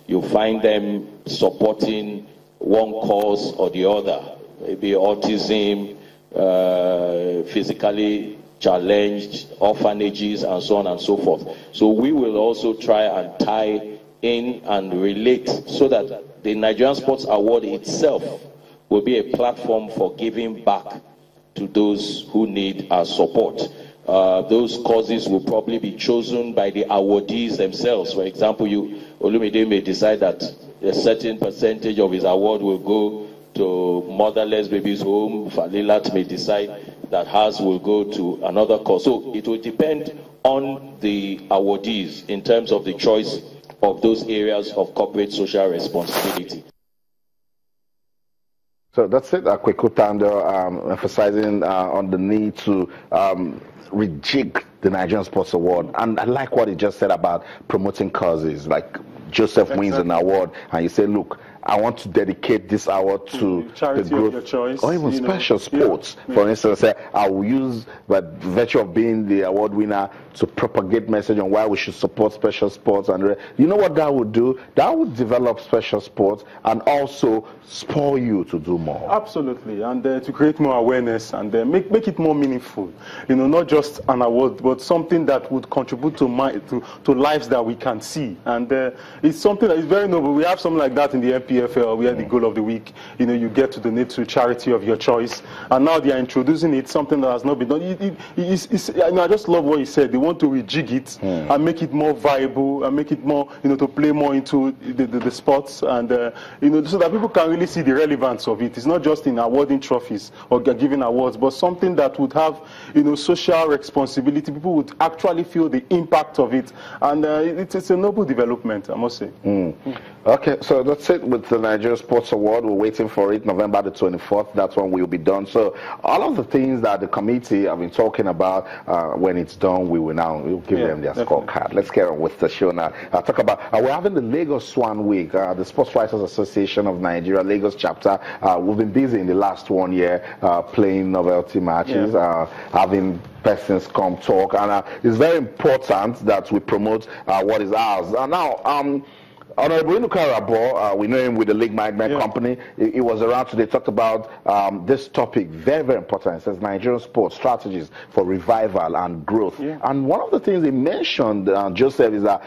you find them supporting one cause or the other, maybe autism, physically challenged, orphanages, and so on and so forth. So we will also try and tie in and relate so that the Nigerian Sports Award itself will be a platform for giving back to those who need our support. Those causes will probably be chosen by the awardees themselves. For example, Olumide may decide that a certain percentage of his award will go to Motherless Babies Home. Falilat may decide that hers will go to another cause. So it will depend on the awardees in terms of the choice of those areas of corporate social responsibility. So that's it, Kweku Tando, emphasizing on the need to rejig the Nigerian Sports Award. And I like what he just said about promoting causes. Like Joseph wins an award and you say, look, I want to dedicate this award to charity the growth, of your choice, or even special sports. For instance, I will use by virtue of being the award winner to propagate message on why we should support special sports. And you know what that would do? That would develop special sports and also spur you to do more. Absolutely, and to create more awareness and make it more meaningful. You know, not just an award, but something that would contribute to lives that we can see. And it's something that is very noble. We have something like that in the MPFL. We had the goal of the week. You know, you get to donate to charity of your choice, and now they are introducing it, something that has not been done. I just love what he said. They want to rejig it and make it more viable and make it more, to play more into the sports, and so that people can really see the relevance of it. It's not just in awarding trophies or giving awards, but something that would have, social responsibility. People would actually feel the impact of it, and it's a noble development, I must say. Okay, so that's it with the Nigeria Sports Award. We're waiting for it, November the 24th. That's when we'll be done. So all of the things that the committee have been talking about, when it's done, we'll give them their scorecard. Let's get on with the show now. I'll talk about, we're having the Lagos Swan Week, the Sports Writers Association of Nigeria, Lagos chapter. We've been busy in the last 1 year playing novelty matches, having persons come talk, and it's very important that we promote what is ours. Now, Honorable Inuka Rabo, we know him with the League Management Company. He was around today, talked about this topic, very, very important. It says Nigerian sports strategies for revival and growth. And one of the things he mentioned, Joseph, is that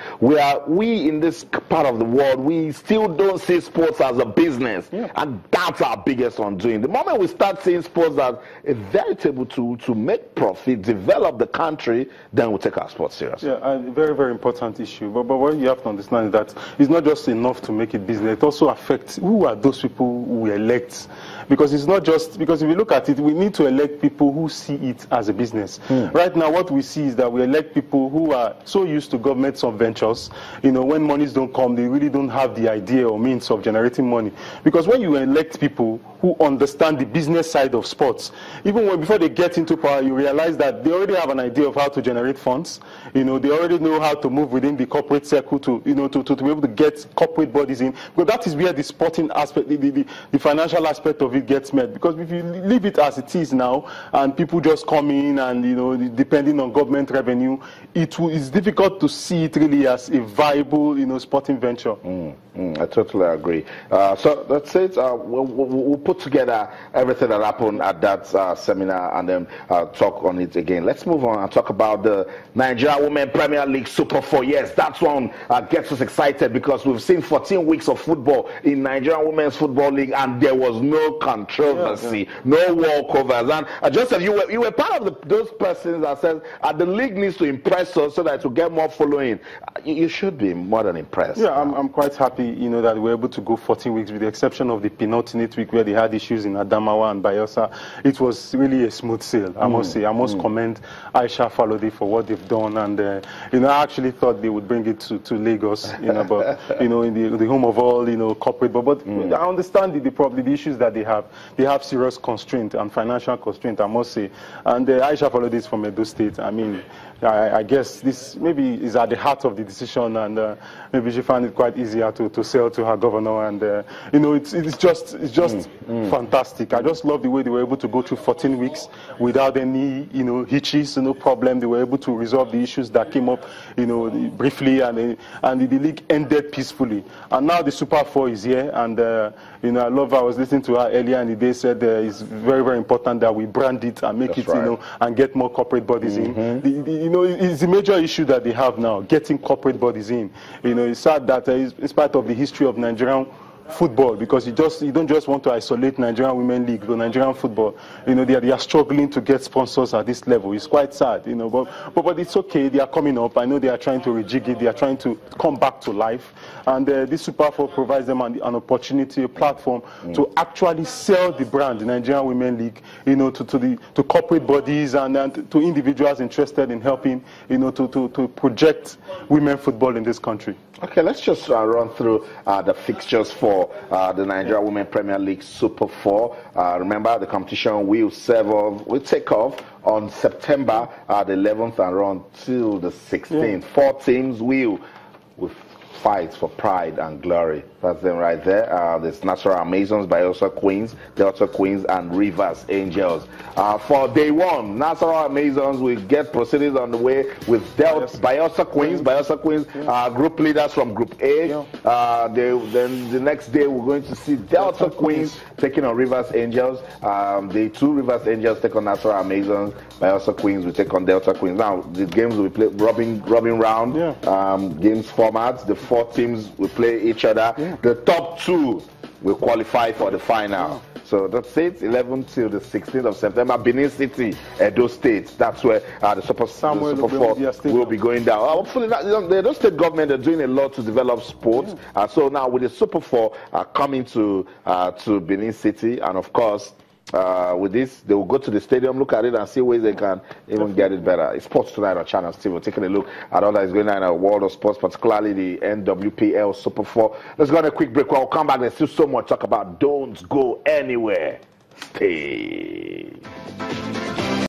we in this part of the world, we still don't see sports as a business. And that's our biggest undoing. The moment we start seeing sports as a veritable tool to make profit, develop the country, then we'll take our sports seriously. A very, very important issue. But what you have to understand is that it's not just enough to make it business. It also affects who are those people who we elect. Because it's not just, because if you look at it, we need to elect people who see it as a business. Right now, what we see is that we elect people who are so used to government subventures. When monies don't come, they really don't have the idea or means of generating money. Because when you elect people who understand the business side of sports, even before they get into power, you realize that they already have an idea of how to generate funds. They already know how to move within the corporate circle to be able to get corporate bodies in. Because that is where the sporting aspect, the financial aspect of it gets met. Because if you leave it as it is now, and people just come in and, depending on government revenue, it's difficult to see it really as a viable, sporting venture. I totally agree. So that's it. We'll put together everything that happened at that seminar and then talk on it again. Let's move on and talk about the Nigeria Women Premier League Super 4. Yes, that one gets us excited because we've seen 14 weeks of football in Nigeria Women's Football League and there was no controversy, no walkovers. And Joseph, you were part of those persons that said the league needs to impress us so that to get more following. You should be more than impressed. Yeah, I'm quite happy, that we were able to go 14 weeks with the exception of the penultimate week where they had issues in Adamawa and Bayelsa. It was really a smooth sail, I must say. I must commend Aisha Falode for what they've done, and I actually thought they would bring it to Lagos, but in the home of all corporate. But I understand the issues that they have. They have serious constraint and financial constraint, I must say. And Aisha Falode is from Edo State. I mean, I guess this maybe is at the heart of the decision, and maybe she found it quite easier to sell to her governor. And it's just fantastic. I just love the way they were able to go through 14 weeks without any hitches, no problem. They were able to resolve the issues that came up briefly, and the league ended peacefully. And now the Super 4 is here, and I love. I was listening to her earlier, and the day said it's very, very important that we brand it and make and get more corporate bodies in. It's a major issue that they have now, getting corporate bodies in. It's sad that in spite of the history of Nigerian football, because you don't just want to isolate Nigerian Women League, but Nigerian football, they are struggling to get sponsors at this level. It's quite sad, but it's okay. They are coming up. I know they are trying to rejig it. They are trying to come back to life, and this Super 4 provides them an opportunity, a platform to actually sell the brand, the Nigerian Women League, to corporate bodies and to individuals interested in helping, to project women football in this country. Okay, let's just run through the fixtures for the Nigeria Women Premier League Super 4. Remember, the competition will take off on September the 11th and run till the 16th. 4 teams will fight for pride and glory. That's them right there. There's Natural Amazons, Bayelsa Queens, Delta Queens, and Rivers Angels. For day one, Natural Amazons will get proceedings on the way with Bayelsa Queens. Bayelsa Queens group leaders from Group A. Then the next day, we're going to see Delta Queens taking on Rivers Angels. Day 2, Rivers Angels take on Natural Amazons. Bayelsa Queens will take on Delta Queens. Now, the games will be played rubbing round games formats. The 4 teams will play each other. The top 2 will qualify for the final. So that's it, 11th till the 16th of September. Benin City, Edo State. That's where the Super 4 will be going down. Hopefully, the Edo State government are doing a lot to develop sports. So now with the Super 4 coming to Benin City, and of course, with this, they will go to the stadium, look at it, and see ways they can even get it better. It's Sports Tonight on Channel Steve. We're taking a look at all that is going on in the world of sports, particularly the NWPL Super 4. Let's go on a quick break. When we'll come back, there's still so much to talk about. Don't go anywhere. Stay.